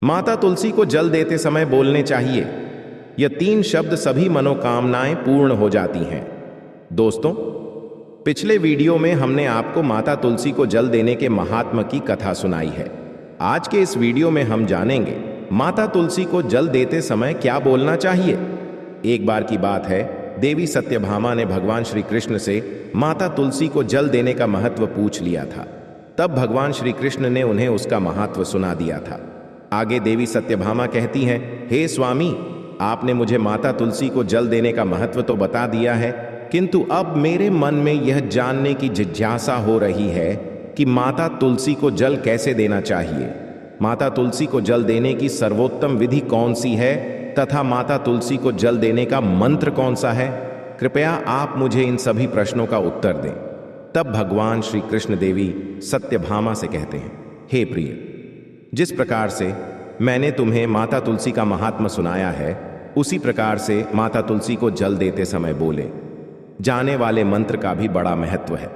माता तुलसी को जल देते समय बोलने चाहिए। यह 3 शब्द सभी मनोकामनाएं पूर्ण हो जाती हैं। दोस्तों, पिछले वीडियो में हमने आपको माता तुलसी को जल देने के महात्म की कथा सुनाई है। आज के इस वीडियो में हम जानेंगे माता तुलसी को जल देते समय क्या बोलना चाहिए। एक बार की बात है, देवी सत्यभामा ने भगवान श्री कृष्ण से माता तुलसी को जल देने का महत्व पूछ लिया था। तब भगवान श्री कृष्ण ने उन्हें उसका महत्व सुना दिया था। आगे देवी सत्यभामा कहती हैं, हे स्वामी, आपने मुझे माता तुलसी को जल देने का महत्व तो बता दिया है, किंतु अब मेरे मन में यह जानने की जिज्ञासा हो रही है कि माता तुलसी को जल कैसे देना चाहिए। माता तुलसी को जल देने की सर्वोत्तम विधि कौन सी है तथा माता तुलसी को जल देने का मंत्र कौन सा है? कृपया आप मुझे इन सभी प्रश्नों का उत्तर दें। तब भगवान श्री कृष्ण देवी सत्यभामा से कहते हैं, हे प्रिय, जिस प्रकार से मैंने तुम्हें माता तुलसी का महात्म्य सुनाया है, उसी प्रकार से माता तुलसी को जल देते समय बोले जाने वाले मंत्र का भी बड़ा महत्व है।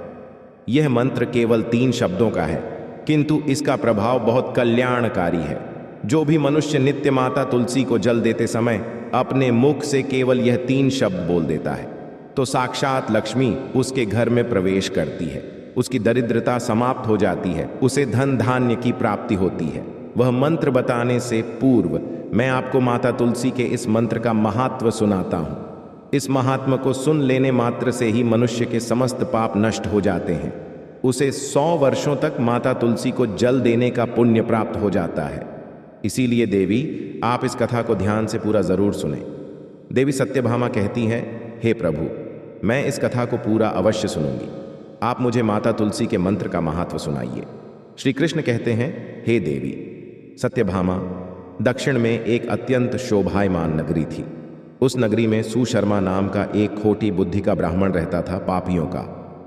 यह मंत्र केवल 3 शब्दों का है, किंतु इसका प्रभाव बहुत कल्याणकारी है। जो भी मनुष्य नित्य माता तुलसी को जल देते समय अपने मुख से केवल यह 3 शब्द बोल देता है, तो साक्षात लक्ष्मी उसके घर में प्रवेश करती है, उसकी दरिद्रता समाप्त हो जाती है, उसे धन धान्य की प्राप्ति होती है। वह मंत्र बताने से पूर्व मैं आपको माता तुलसी के इस मंत्र का महात्व सुनाता हूँ। इस महात्म को सुन लेने मात्र से ही मनुष्य के समस्त पाप नष्ट हो जाते हैं। उसे 100 वर्षों तक माता तुलसी को जल देने का पुण्य प्राप्त हो जाता है। इसीलिए देवी, आप इस कथा को ध्यान से पूरा जरूर सुने। देवी सत्यभामा कहती हैं, हे प्रभु, मैं इस कथा को पूरा अवश्य सुनूंगी। आप मुझे माता तुलसी के मंत्र का महत्व सुनाइए। श्री कृष्ण कहते हैं, हे देवी सत्यभामा, दक्षिण में एक अत्यंत शोभायमान नगरी थी। उस नगरी में सुशर्मा नाम का एक खोटी बुद्धि का ब्राह्मण रहता था, पापियों का।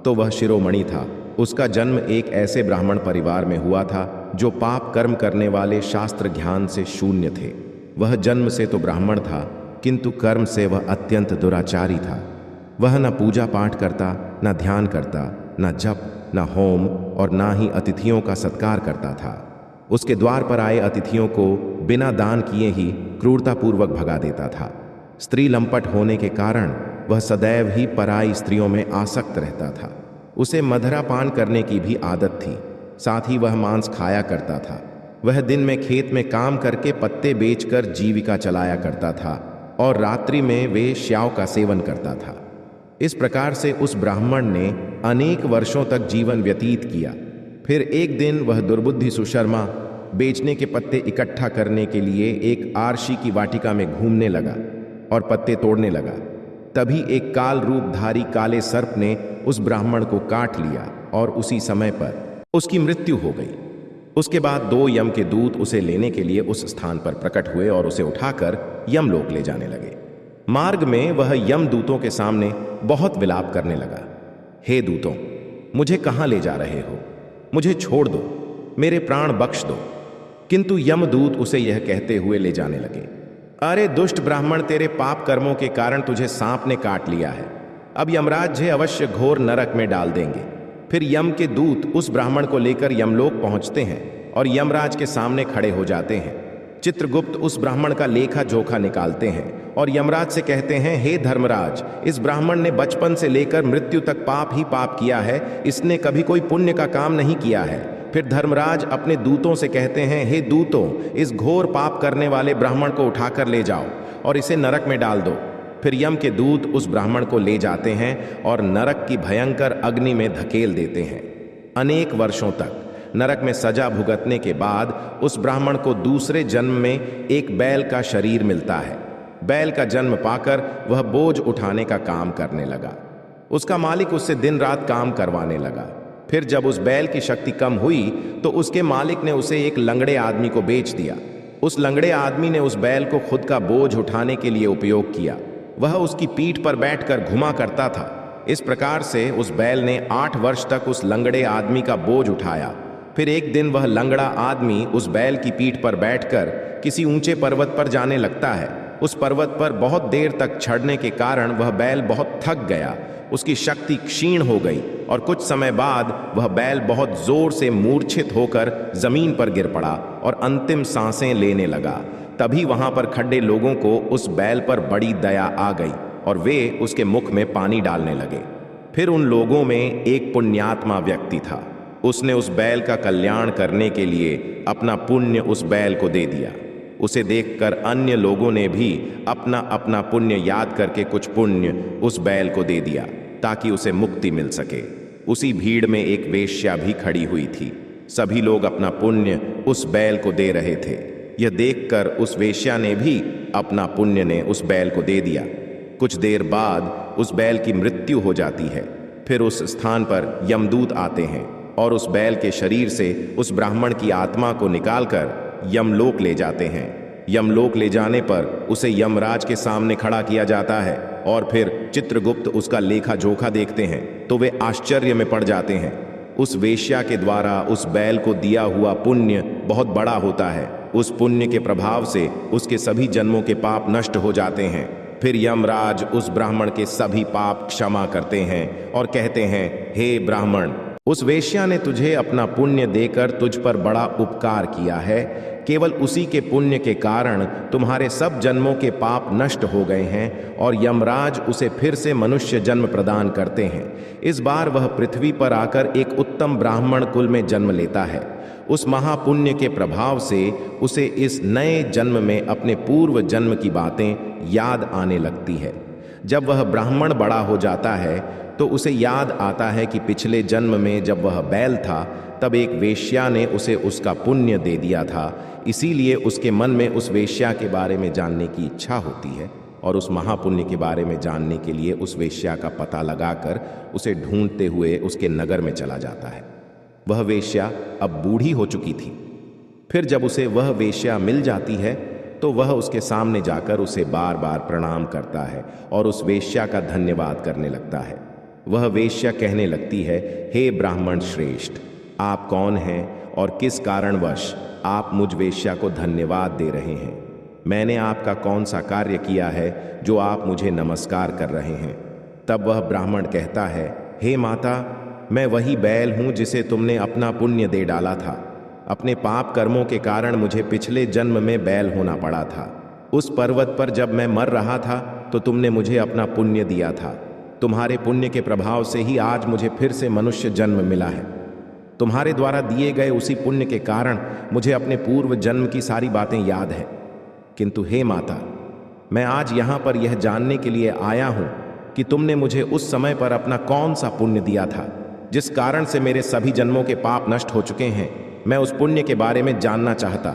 तो वह शिरोमणि था। उसका जन्म एक ऐसे ब्राह्मण परिवार में हुआ था जो पाप कर्म करने वाले शास्त्र ज्ञान से शून्य थे। वह जन्म से तो ब्राह्मण था, किंतु कर्म से वह अत्यंत दुराचारी था। वह न पूजा पाठ करता, न ध्यान करता, न जप, न होम और न ही अतिथियों का सत्कार करता था। उसके द्वार पर आए अतिथियों को बिना दान किए ही क्रूरतापूर्वक भगा देता था। स्त्री लंपट होने के कारण वह सदैव ही पराई स्त्रियों में आसक्त रहता था। उसे मदिरा पान करने की भी आदत थी। साथ ही वह मांस खाया करता था। वह दिन में खेत में काम करके पत्ते बेचकर जीविका चलाया करता था और रात्रि में वेश्याओं का सेवन करता था। इस प्रकार से उस ब्राह्मण ने अनेक वर्षों तक जीवन व्यतीत किया। फिर एक दिन वह दुर्बुद्धि सुशर्मा बेचने के पत्ते इकट्ठा करने के लिए एक आरशी की वाटिका में घूमने लगा और पत्ते तोड़ने लगा। तभी एक काल रूपधारी काले सर्प ने उस ब्राह्मण को काट लिया और उसी समय पर उसकी मृत्यु हो गई। उसके बाद 2 यम के दूत उसे लेने के लिए उस स्थान पर प्रकट हुए और उसे उठाकर यमलोक ले जाने लगे। मार्ग में वह यम दूतों के सामने बहुत विलाप करने लगा, हे दूतों, मुझे कहाँ ले जा रहे हो? मुझे छोड़ दो, मेरे प्राण बख्श दो। किंतु यमदूत उसे यह कहते हुए ले जाने लगे, अरे दुष्ट ब्राह्मण, तेरे पाप कर्मों के कारण तुझे सांप ने काट लिया है। अब यमराज तुझे अवश्य घोर नरक में डाल देंगे। फिर यम के दूत उस ब्राह्मण को लेकर यमलोक पहुंचते हैं और यमराज के सामने खड़े हो जाते हैं। चित्रगुप्त उस ब्राह्मण का लेखा जोखा निकालते हैं और यमराज से कहते हैं, हे धर्मराज, इस ब्राह्मण ने बचपन से लेकर मृत्यु तक पाप ही पाप किया है। इसने कभी कोई पुण्य का काम नहीं किया है। फिर धर्मराज अपने दूतों से कहते हैं, हे दूतों, इस घोर पाप करने वाले ब्राह्मण को उठाकर ले जाओ और इसे नरक में डाल दो। फिर यम के दूत उस ब्राह्मण को ले जाते हैं और नरक की भयंकर अग्नि में धकेल देते हैं। अनेक वर्षों तक नरक में सजा भुगतने के बाद उस ब्राह्मण को दूसरे जन्म में एक बैल का शरीर मिलता है। बैल का जन्म पाकर वह बोझ उठाने का काम करने लगा। उसका मालिक उससे दिन रात काम करवाने लगा। फिर जब उस बैल की शक्ति कम हुई तो उसके मालिक ने उसे एक लंगड़े आदमी को बेच दिया। उस लंगड़े आदमी ने उस बैल को खुद का बोझ उठाने के लिए उपयोग किया। वह उसकी पीठ पर बैठकर घुमा करता था। इस प्रकार से उस बैल ने 8 वर्ष तक उस लंगड़े आदमी का बोझ उठाया। फिर एक दिन वह लंगड़ा आदमी उस बैल की पीठ पर बैठकर किसी ऊंचे पर्वत पर जाने लगता है। उस पर्वत पर बहुत देर तक चढ़ने के कारण वह बैल बहुत थक गया। उसकी शक्ति क्षीण हो गई और कुछ समय बाद वह बैल बहुत जोर से मूर्छित होकर जमीन पर गिर पड़ा और अंतिम सांसें लेने लगा। तभी वहां पर खड़े लोगों को उस बैल पर बड़ी दया आ गई और वे उसके मुख में पानी डालने लगे। फिर उन लोगों में एक पुण्यात्मा व्यक्ति था। उसने उस बैल का कल्याण करने के लिए अपना पुण्य उस बैल को दे दिया। उसे देखकर अन्य लोगों ने भी अपना अपना पुण्य याद करके कुछ पुण्य उस बैल को दे दिया ताकि उसे मुक्ति मिल सके। उसी भीड़ में एक वेश्या भी खड़ी हुई थी। सभी लोग अपना पुण्य उस बैल को दे रहे थे। यह देखकर उस वेश्या ने भी अपना पुण्य ने उस बैल को दे दिया। कुछ देर बाद उस बैल की मृत्यु हो जाती है। फिर उस स्थान पर यमदूत आते हैं और उस बैल के शरीर से उस ब्राह्मण की आत्मा को निकालकर यमलोक ले जाते हैं। यमलोक ले जाने पर उसे यमराज के सामने खड़ा किया जाता है और फिर चित्रगुप्त उसका लेखा जोखा देखते हैं तो वे आश्चर्य में पड़ जाते हैं। उस वेश्या के द्वारा उस बैल को दिया हुआ पुण्य बहुत बड़ा होता है। उस पुण्य के प्रभाव से उसके सभी जन्मों के पाप नष्ट हो जाते हैं। फिर यमराज उस ब्राह्मण के सभी पाप क्षमा करते हैं और कहते हैं, हे ब्राह्मण, उस वेश्या ने तुझे अपना पुण्य देकर तुझ पर बड़ा उपकार किया है। केवल उसी के पुण्य के कारण तुम्हारे सब जन्मों के पाप नष्ट हो गए हैं और यमराज उसे फिर से मनुष्य जन्म प्रदान करते हैं। इस बार वह पृथ्वी पर आकर एक उत्तम ब्राह्मण कुल में जन्म लेता है। उस महापुण्य के प्रभाव से उसे इस नए जन्म में अपने पूर्व जन्म की बातें याद आने लगती है। जब वह ब्राह्मण बड़ा हो जाता है तो उसे याद आता है कि पिछले जन्म में जब वह बैल था तब एक वेश्या ने उसे उसका पुण्य दे दिया था। इसीलिए उसके मन में उस वेश्या के बारे में जानने की इच्छा होती है और उस महापुण्य के बारे में जानने के लिए उस वेश्या का पता लगाकर उसे ढूंढते हुए उसके नगर में चला जाता है। वह वेश्या अब बूढ़ी हो चुकी थी। फिर जब उसे वह वेश्या मिल जाती है तो वह उसके सामने जाकर उसे बार बार प्रणाम करता है और उस वेश्या का धन्यवाद करने लगता है। वह वेश्या कहने लगती है, हे ब्राह्मण श्रेष्ठ, आप कौन हैं और किस कारणवश आप मुझ वेश्या को धन्यवाद दे रहे हैं? मैंने आपका कौन सा कार्य किया है जो आप मुझे नमस्कार कर रहे हैं? तब वह ब्राह्मण कहता है, हे माता, मैं वही बैल हूं जिसे तुमने अपना पुण्य दे डाला था। अपने पाप कर्मों के कारण मुझे पिछले जन्म में बैल होना पड़ा था। उस पर्वत पर जब मैं मर रहा था तो तुमने मुझे अपना पुण्य दिया था। तुम्हारे पुण्य के प्रभाव से ही आज मुझे फिर से मनुष्य जन्म मिला है। तुम्हारे द्वारा दिए गए उसी पुण्य के कारण मुझे अपने पूर्व जन्म की सारी बातें याद हैं। किंतु हे माता, मैं आज यहाँ पर यह जानने के लिए आया हूँ कि तुमने मुझे उस समय पर अपना कौन सा पुण्य दिया था जिस कारण से मेरे सभी जन्मों के पाप नष्ट हो चुके हैं। मैं उस पुण्य के बारे में जानना चाहता।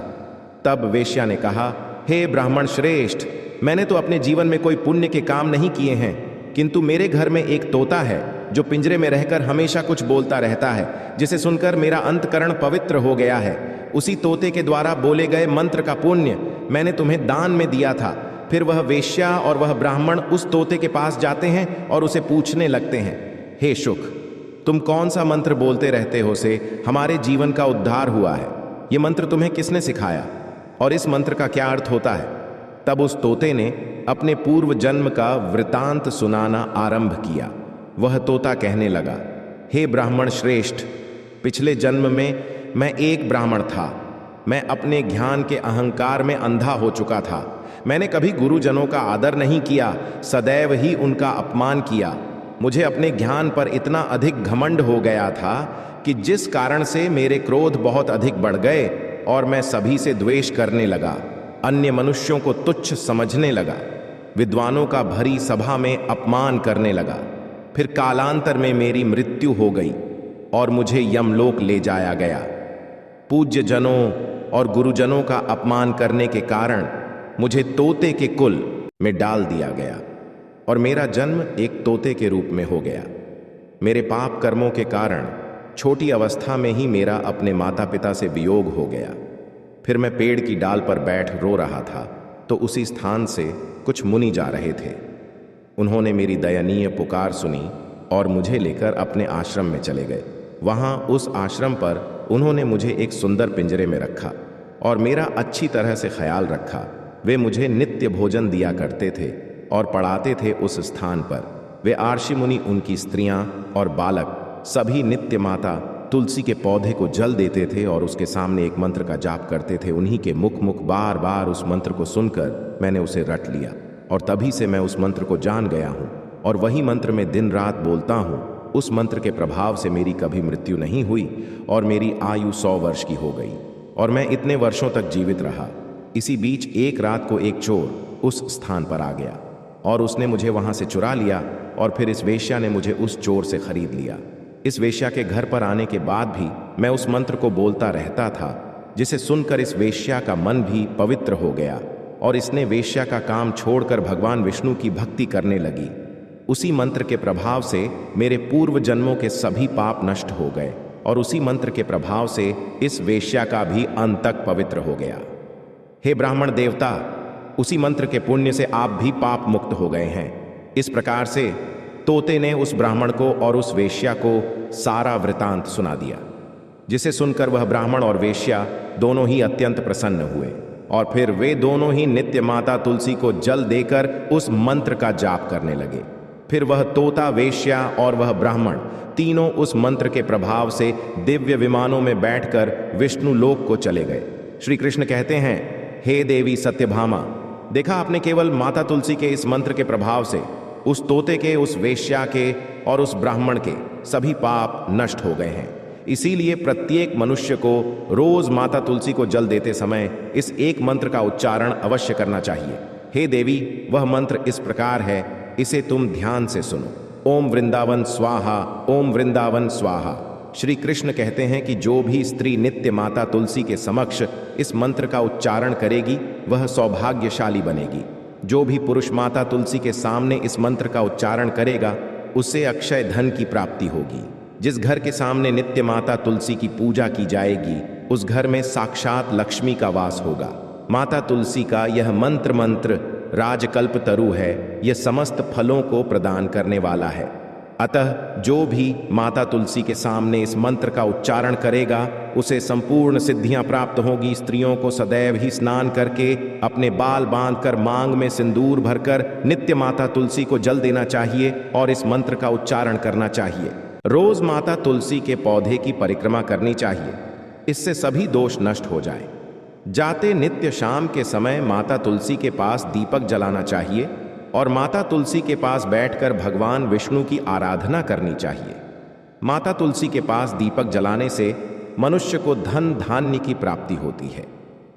तब वेश्या ने कहा, हे ब्राह्मण श्रेष्ठ, मैंने तो अपने जीवन में कोई पुण्य के काम नहीं किए हैं, किंतु मेरे घर में एक तोता है जो पिंजरे में रहकर हमेशा कुछ बोलता रहता है, जिसे सुनकर मेरा अंतकरण पवित्र हो गया है। उसी तोते के द्वारा बोले गए मंत्र का पुण्य मैंने तुम्हें दान में दिया था। फिर वह वेश्या और वह ब्राह्मण उस तोते के पास जाते हैं और उसे पूछने लगते हैं, हे शुक, तुम कौन सा मंत्र बोलते रहते हो से हमारे जीवन का उद्धार हुआ है? ये मंत्र तुम्हें किसने सिखाया और इस मंत्र का क्या अर्थ होता है? तब उस तोते ने अपने पूर्व जन्म का वृतांत सुनाना आरंभ किया। वह तोता कहने लगा, हे ब्राह्मण श्रेष्ठ, पिछले जन्म में मैं एक ब्राह्मण था। मैं अपने ज्ञान के अहंकार में अंधा हो चुका था। मैंने कभी गुरुजनों का आदर नहीं किया, सदैव ही उनका अपमान किया। मुझे अपने ज्ञान पर इतना अधिक घमंड हो गया था कि जिस कारण से मेरे क्रोध बहुत अधिक बढ़ गए और मैं सभी से द्वेष करने लगा। अन्य मनुष्यों को तुच्छ समझने लगा। विद्वानों का भरी सभा में अपमान करने लगा। फिर कालांतर में मेरी मृत्यु हो गई और मुझे यमलोक ले जाया गया। पूज्य जनों और गुरुजनों का अपमान करने के कारण मुझे तोते के कुल में डाल दिया गया और मेरा जन्म एक तोते के रूप में हो गया। मेरे पाप कर्मों के कारण छोटी अवस्था में ही मेरा अपने माता पिता से वियोग हो गया। फिर मैं पेड़ की डाल पर बैठ रो रहा था तो उसी स्थान से कुछ मुनि जा रहे थे। उन्होंने मेरी दयनीय पुकार सुनी और मुझे लेकर अपने आश्रम में चले गए। वहाँ उस आश्रम पर उन्होंने मुझे एक सुंदर पिंजरे में रखा और मेरा अच्छी तरह से ख्याल रखा। वे मुझे नित्य भोजन दिया करते थे और पढ़ाते थे उस स्थान पर। वे आर्षि मुनि, उनकी स्त्रियां और बालक सभी नित्य माता तुलसी के पौधे को जल देते थे और उसके सामने एक मंत्र का जाप करते थे। उन्हीं के मुख मुख बार बार उस मंत्र को सुनकर मैंने उसे रट लिया और तभी से मैं उस मंत्र को जान गया हूँ और वही मंत्र में दिन रात बोलता हूँ। उस मंत्र के प्रभाव से मेरी कभी मृत्यु नहीं हुई और मेरी आयु 100 वर्ष की हो गई और मैं इतने वर्षों तक जीवित रहा। इसी बीच एक रात को एक चोर उस स्थान पर आ गया और उसने मुझे वहां से चुरा लिया और फिर इस वेश्या ने मुझे उस चोर से खरीद लिया। इस वेश्या के घर पर आने के बाद भी मैं उस मंत्र को बोलता रहता था, जिसे सुनकर इस वेश्या का मन भी पवित्र हो गया और इसने वेश्या का काम छोड़कर भगवान विष्णु की भक्ति करने लगी। उसी मंत्र के प्रभाव से मेरे पूर्व जन्मों के सभी पाप नष्ट हो गए और उसी मंत्र के प्रभाव से इस वेश्या का भी अंत तक पवित्र हो गया। हे ब्राह्मण देवता, उसी मंत्र के पुण्य से आप भी पाप मुक्त हो गए हैं। इस प्रकार से तोते ने उस ब्राह्मण को और उस वेश्या को सारा वृतांत सुना दिया, जिसे सुनकर वह ब्राह्मण और वेश्या दोनों ही अत्यंत प्रसन्न हुए और फिर वे दोनों ही नित्य माता तुलसी को जल देकर उस मंत्र का जाप करने लगे। फिर वह तोता, वेश्या और वह ब्राह्मण तीनों उस मंत्र के प्रभाव से दिव्य विमानों में बैठकर विष्णु लोक को चले गए। श्री कृष्ण कहते हैं, हे देवी सत्यभामा, देखा आपने, केवल माता तुलसी के इस मंत्र के प्रभाव से उस तोते के, उस वेश्या के और उस ब्राह्मण के सभी पाप नष्ट हो गए हैं। इसीलिए प्रत्येक मनुष्य को रोज माता तुलसी को जल देते समय इस एक मंत्र का उच्चारण अवश्य करना चाहिए। हे देवी, वह मंत्र इस प्रकार है, इसे तुम ध्यान से सुनो। ओम वृंदावन स्वाहा, ओम वृंदावन स्वाहा। श्री कृष्ण कहते हैं कि जो भी स्त्री नित्य माता तुलसी के समक्ष इस मंत्र का उच्चारण करेगी वह सौभाग्यशाली बनेगी। जो भी पुरुष माता तुलसी के सामने इस मंत्र का उच्चारण करेगा उसे अक्षय धन की प्राप्ति होगी। जिस घर के सामने नित्य माता तुलसी की पूजा की जाएगी उस घर में साक्षात लक्ष्मी का वास होगा। माता तुलसी का यह मंत्र राजकल्प तरु है, यह समस्त फलों को प्रदान करने वाला है। अतः जो भी माता तुलसी के सामने इस मंत्र का उच्चारण करेगा उसे संपूर्ण सिद्धियां प्राप्त होगी। स्त्रियों को सदैव ही स्नान करके अपने बाल बांधकर मांग में सिंदूर भरकर नित्य माता तुलसी को जल देना चाहिए और इस मंत्र का उच्चारण करना चाहिए। रोज माता तुलसी के पौधे की परिक्रमा करनी चाहिए, इससे सभी दोष नष्ट हो जाए। जाते नित्य शाम के समय माता तुलसी के पास दीपक जलाना चाहिए और माता तुलसी के पास बैठकर भगवान विष्णु की आराधना करनी चाहिए। माता तुलसी के पास दीपक जलाने से मनुष्य को धन धान्य की प्राप्ति होती है।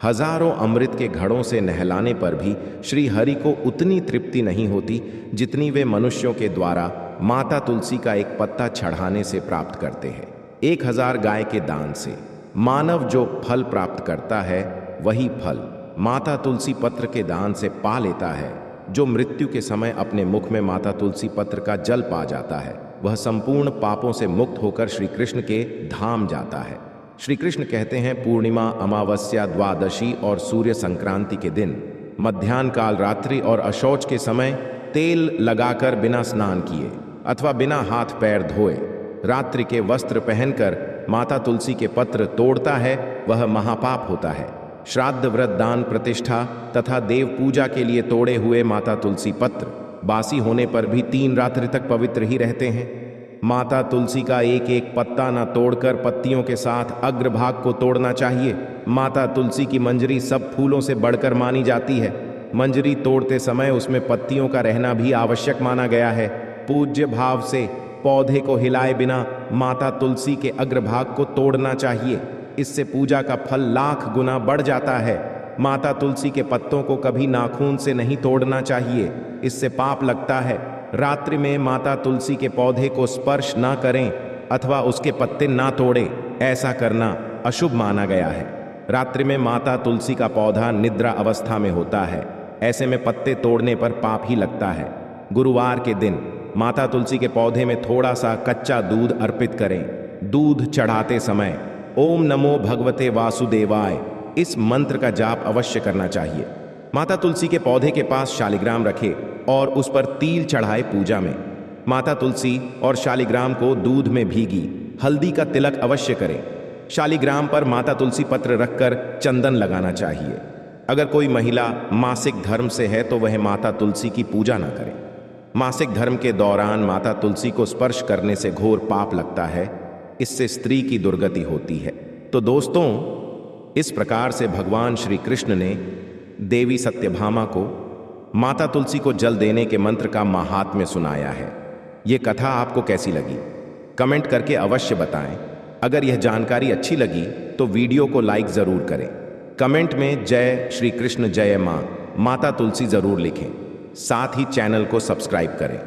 हजारों अमृत के घड़ों से नहलाने पर भी श्री हरि को उतनी तृप्ति नहीं होती जितनी वे मनुष्यों के द्वारा माता तुलसी का एक पत्ता चढ़ाने से प्राप्त करते हैं। 1000 गाय के दान से मानव जो फल प्राप्त करता है वही फल माता तुलसी पत्र के दान से पा लेता है। जो मृत्यु के समय अपने मुख में माता तुलसी पत्र का जल पा जाता है वह संपूर्ण पापों से मुक्त होकर श्री कृष्ण के धाम जाता है। श्री कृष्ण कहते हैं, पूर्णिमा, अमावस्या, द्वादशी और सूर्य संक्रांति के दिन मध्याह्न काल, रात्रि और अशौच के समय तेल लगाकर बिना स्नान किए अथवा बिना हाथ पैर धोए रात्रि के वस्त्र पहनकर माता तुलसी के पत्र तोड़ता है वह महापाप होता है। श्राद्ध, व्रत, दान, प्रतिष्ठा तथा देव पूजा के लिए तोड़े हुए माता तुलसी पत्र बासी होने पर भी 3 रात्रि तक पवित्र ही रहते हैं। माता तुलसी का एक एक पत्ता न तोड़कर पत्तियों के साथ अग्रभाग को तोड़ना चाहिए। माता तुलसी की मंजरी सब फूलों से बढ़कर मानी जाती है। मंजरी तोड़ते समय उसमें पत्तियों का रहना भी आवश्यक माना गया है। पूज्य भाव से पौधे को हिलाए बिना माता तुलसी के अग्रभाग को तोड़ना चाहिए, इससे पूजा का फल लाख गुना बढ़ जाता है। माता तुलसी के पत्तों को कभी नाखून से नहीं तोड़ना चाहिए, इससे पाप लगता है। रात्रि में माता तुलसी के पौधे को स्पर्श ना करें अथवा उसके पत्ते ना तोड़ें, ऐसा करना अशुभ माना गया है। रात्रि में माता तुलसी का पौधा निद्रा अवस्था में होता है, ऐसे में पत्ते तोड़ने पर पाप ही लगता है। गुरुवार के दिन माता तुलसी के पौधे में थोड़ा सा कच्चा दूध अर्पित करें। दूध चढ़ाते समय ओम नमो भगवते वासुदेवाय इस मंत्र का जाप अवश्य करना चाहिए। माता तुलसी के पौधे के पास शालिग्राम रखें और उस पर तिल चढ़ाए पूजा में। माता तुलसी और शालिग्राम को दूध में भीगी हल्दी का तिलक अवश्य करें। शालिग्राम पर माता तुलसी पत्र रखकर चंदन लगाना चाहिए। अगर कोई महिला मासिक धर्म से है तो वह माता तुलसी की पूजा न करे। मासिक धर्म के दौरान माता तुलसी को स्पर्श करने से घोर पाप लगता है, इससे स्त्री की दुर्गति होती है। तो दोस्तों, इस प्रकार से भगवान श्री कृष्ण ने देवी सत्यभामा को माता तुलसी को जल देने के मंत्र का महात्म्य सुनाया है। ये कथा आपको कैसी लगी? कमेंट करके अवश्य बताएं। अगर यह जानकारी अच्छी लगी तो वीडियो को लाइक जरूर करें। कमेंट में जय श्री कृष्ण, जय माता तुलसी जरूर लिखें। साथ ही चैनल को सब्सक्राइब करें।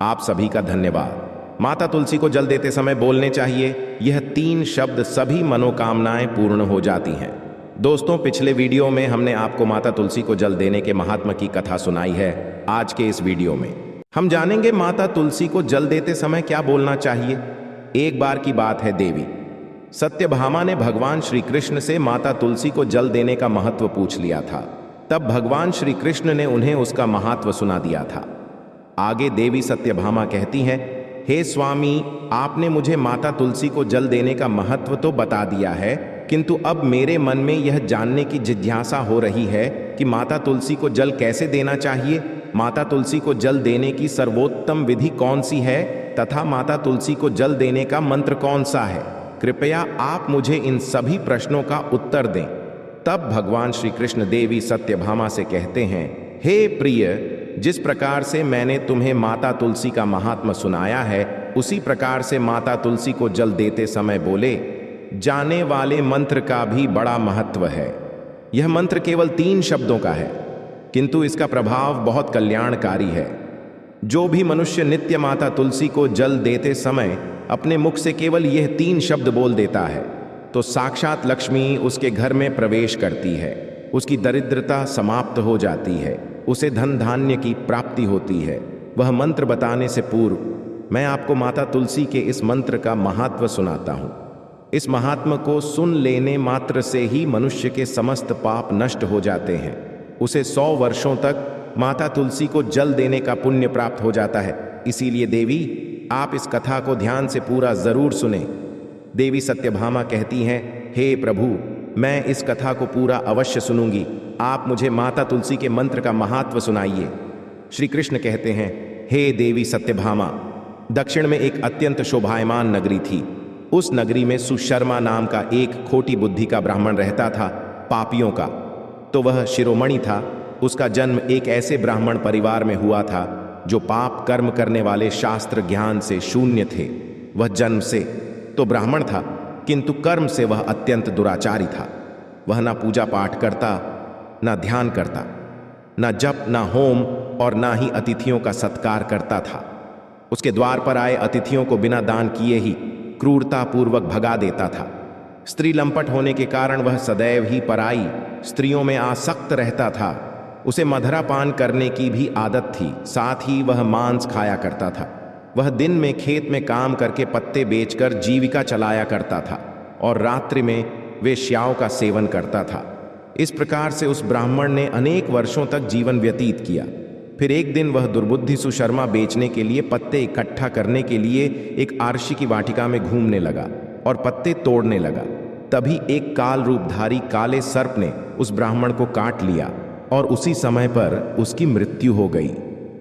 आप सभी का धन्यवाद। माता तुलसी को जल देते समय बोलने चाहिए यह 3 शब्द, सभी मनोकामनाएं पूर्ण हो जाती हैं। दोस्तों, पिछले वीडियो में हमने आपको माता तुलसी को जल देने के महात्मा की कथा सुनाई है। आज के इस वीडियो में हम जानेंगे माता तुलसी को जल देते समय क्या बोलना चाहिए। एक बार की बात है, देवी सत्यभामा ने भगवान श्री कृष्ण से माता तुलसी को जल देने का महत्व पूछ लिया था। तब भगवान श्री कृष्ण ने उन्हें उसका महत्व सुना दिया था। आगे देवी सत्यभामा कहती हैं, हे स्वामी, आपने मुझे माता तुलसी को जल देने का महत्व तो बता दिया है, किंतु अब मेरे मन में यह जानने की जिज्ञासा हो रही है कि माता तुलसी को जल कैसे देना चाहिए, माता तुलसी को जल देने की सर्वोत्तम विधि कौन सी है तथा माता तुलसी को जल देने का मंत्र कौन सा है। कृपया आप मुझे इन सभी प्रश्नों का उत्तर दें। तब भगवान श्री कृष्ण देवी सत्यभामा से कहते हैं, हे प्रिय, जिस प्रकार से मैंने तुम्हें माता तुलसी का महात्मा सुनाया है, उसी प्रकार से माता तुलसी को जल देते समय बोले जाने वाले मंत्र का भी बड़ा महत्व है। यह मंत्र केवल 3 शब्दों का है, किंतु इसका प्रभाव बहुत कल्याणकारी है। जो भी मनुष्य नित्य माता तुलसी को जल देते समय अपने मुख से केवल यह 3 शब्द बोल देता है, तो साक्षात लक्ष्मी उसके घर में प्रवेश करती है, उसकी दरिद्रता समाप्त हो जाती है, उसे धन धान्य की प्राप्ति होती है। वह मंत्र बताने से पूर्व मैं आपको माता तुलसी के इस मंत्र का महात्व सुनाता हूँ। इस महात्म को सुन लेने मात्र से ही मनुष्य के समस्त पाप नष्ट हो जाते हैं। उसे 100 वर्षों तक माता तुलसी को जल देने का पुण्य प्राप्त हो जाता है। इसीलिए देवी, आप इस कथा को ध्यान से पूरा जरूर सुने। देवी सत्यभामा कहती हैं, हे प्रभु, मैं इस कथा को पूरा अवश्य सुनूंगी। आप मुझे माता तुलसी के मंत्र का महात्व सुनाइए। श्री कृष्ण कहते हैं, हे देवी सत्यभामा, दक्षिण में एक अत्यंत शोभायमान नगरी थी। उस नगरी में सुशर्मा नाम का एक खोटी बुद्धि का ब्राह्मण रहता था, पापियों का। तो वह शिरोमणि था। उसका जन्म एक ऐसे ब्राह्मण परिवार में हुआ था जो पाप कर्म करने वाले शास्त्र ज्ञान से शून्य थे। वह जन्म से तो ब्राह्मण था, किंतु कर्म से वह अत्यंत दुराचारी था। वह ना पूजा पाठ करता, ना ध्यान करता, ना जप, ना होम और ना ही अतिथियों का सत्कार करता था। उसके द्वार पर आए अतिथियों को बिना दान किए ही क्रूरता पूर्वक भगा देता था। स्त्री लंपट होने के कारण वह सदैव ही पराई स्त्रियों में आसक्त रहता था। उसे मदिरा पान करने की भी आदत थी। साथ ही वह मांस खाया करता था। वह दिन में खेत में काम करके पत्ते बेचकर जीविका चलाया करता था और रात्रि में वेश्याओं का सेवन करता था। इस प्रकार से उस ब्राह्मण ने अनेक वर्षों तक जीवन व्यतीत किया। फिर एक दिन वह दुर्बुद्धि सुशर्मा बेचने के लिए पत्ते इकट्ठा करने के लिए एक आरशी की वाटिका में घूमने लगा और पत्ते तोड़ने लगा। तभी एक काल रूपधारी काले सर्प ने उस ब्राह्मण को काट लिया और उसी समय पर उसकी मृत्यु हो गई।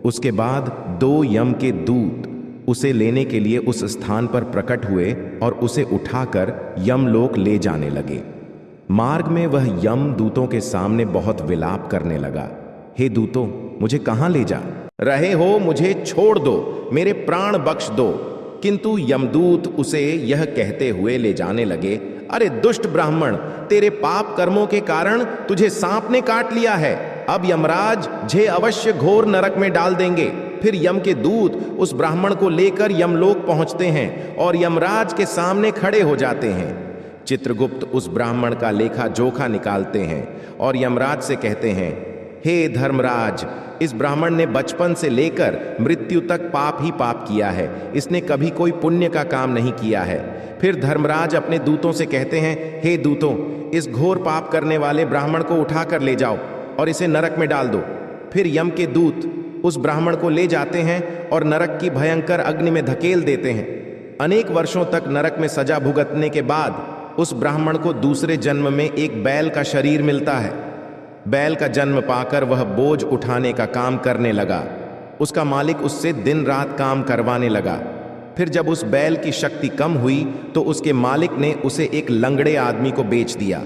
उसके बाद 2 यम के दूत उसे लेने के लिए उस स्थान पर प्रकट हुए और उसे उठाकर यमलोक ले जाने लगे। मार्ग में वह यम दूतों के सामने बहुत विलाप करने लगा, हे दूतों, मुझे कहाँ ले जा रहे हो? मुझे छोड़ दो, मेरे प्राण बख्श दो। किंतु यमदूत उसे यह कहते हुए ले जाने लगे, अरे दुष्ट ब्राह्मण, तेरे पाप कर्मों के कारण तुझे सांप ने काट लिया है। अब यमराज झे अवश्य घोर नरक में डाल देंगे। फिर यम के दूत उस ब्राह्मण को लेकर यमलोक पहुंचते हैं और यमराज के सामने खड़े हो जाते हैं। चित्रगुप्त उस ब्राह्मण का लेखा जोखा निकालते हैं और यमराज से कहते हैं, हे धर्मराज, इस ब्राह्मण ने बचपन से लेकर मृत्यु तक पाप ही पाप किया है। इसने कभी कोई पुण्य का काम नहीं किया है। फिर धर्मराज अपने दूतों से कहते हैं, हे दूतों, इस घोर पाप करने वाले ब्राह्मण को उठाकर ले जाओ और इसे नरक में डाल दो। फिर यम के दूत उस ब्राह्मण को ले जाते हैं और नरक की भयंकर अग्नि में धकेल देते हैं। अनेक वर्षों तक नरक में सजा भुगतने के बाद उस ब्राह्मण को दूसरे जन्म में एक बैल का शरीर मिलता है। बैल का जन्म पाकर वह बोझ उठाने का काम करने लगा। उसका मालिक उससे दिन रात काम करवाने लगा। फिर जब उस बैल की शक्ति कम हुई तो उसके मालिक ने उसे एक लंगड़े आदमी को बेच दिया।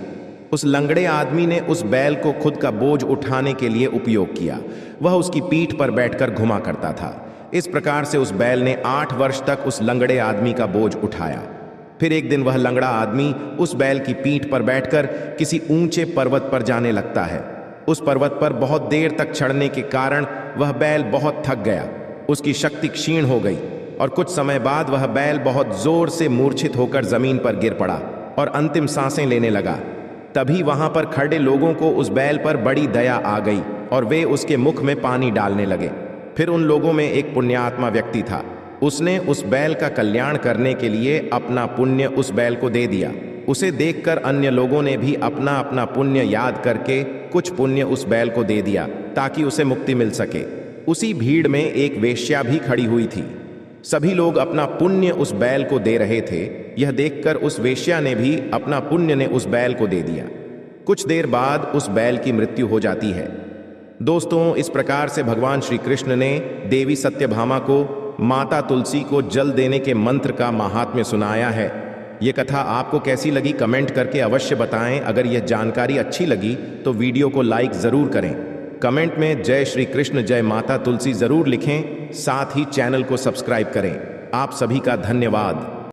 उस लंगड़े आदमी ने उस बैल को खुद का बोझ उठाने के लिए उपयोग किया। वह उसकी पीठ पर बैठकर घुमा करता था। इस प्रकार से उस बैल ने 8 वर्ष तक उस लंगड़े आदमी का बोझ उठाया। फिर एक दिन वह लंगड़ा आदमी उस बैल की पीठ पर बैठकर किसी ऊंचे पर्वत पर जाने लगता है। उस पर्वत पर बहुत देर तक चढ़ने के कारण वह बैल बहुत थक गया। उसकी शक्ति क्षीण हो गई और कुछ समय बाद वह बैल बहुत जोर से मूर्छित होकर जमीन पर गिर पड़ा और अंतिम सांसें लेने लगा। तभी वहां पर खड़े लोगों को उस बैल पर बड़ी दया आ गई और वे उसके मुख में पानी डालने लगे। फिर उन लोगों में एक पुण्यात्मा व्यक्ति था। उसने उस बैल का कल्याण करने के लिए अपना पुण्य उस बैल को दे दिया। उसे देखकर अन्य लोगों ने भी अपना अपना पुण्य याद करके कुछ पुण्य उस बैल को दे दिया ताकि उसे मुक्ति मिल सके। उसी भीड़ में एक वेश्या भी खड़ी हुई थी। सभी लोग अपना पुण्य उस बैल को दे रहे थे। यह देखकर उस वेश्या ने भी अपना पुण्य ने उस बैल को दे दिया। कुछ देर बाद उस बैल की मृत्यु हो जाती है। दोस्तों, इस प्रकार से भगवान श्री कृष्ण ने देवी सत्यभामा को माता तुलसी को जल देने के मंत्र का महात्म्य सुनाया है। यह कथा आपको कैसी लगी कमेंट करके अवश्य बताएं। अगर यह जानकारी अच्छी लगी तो वीडियो को लाइक जरूर करें। कमेंट में जय श्री कृष्ण जय माता तुलसी जरूर लिखें। साथ ही चैनल को सब्सक्राइब करें। आप सभी का धन्यवाद।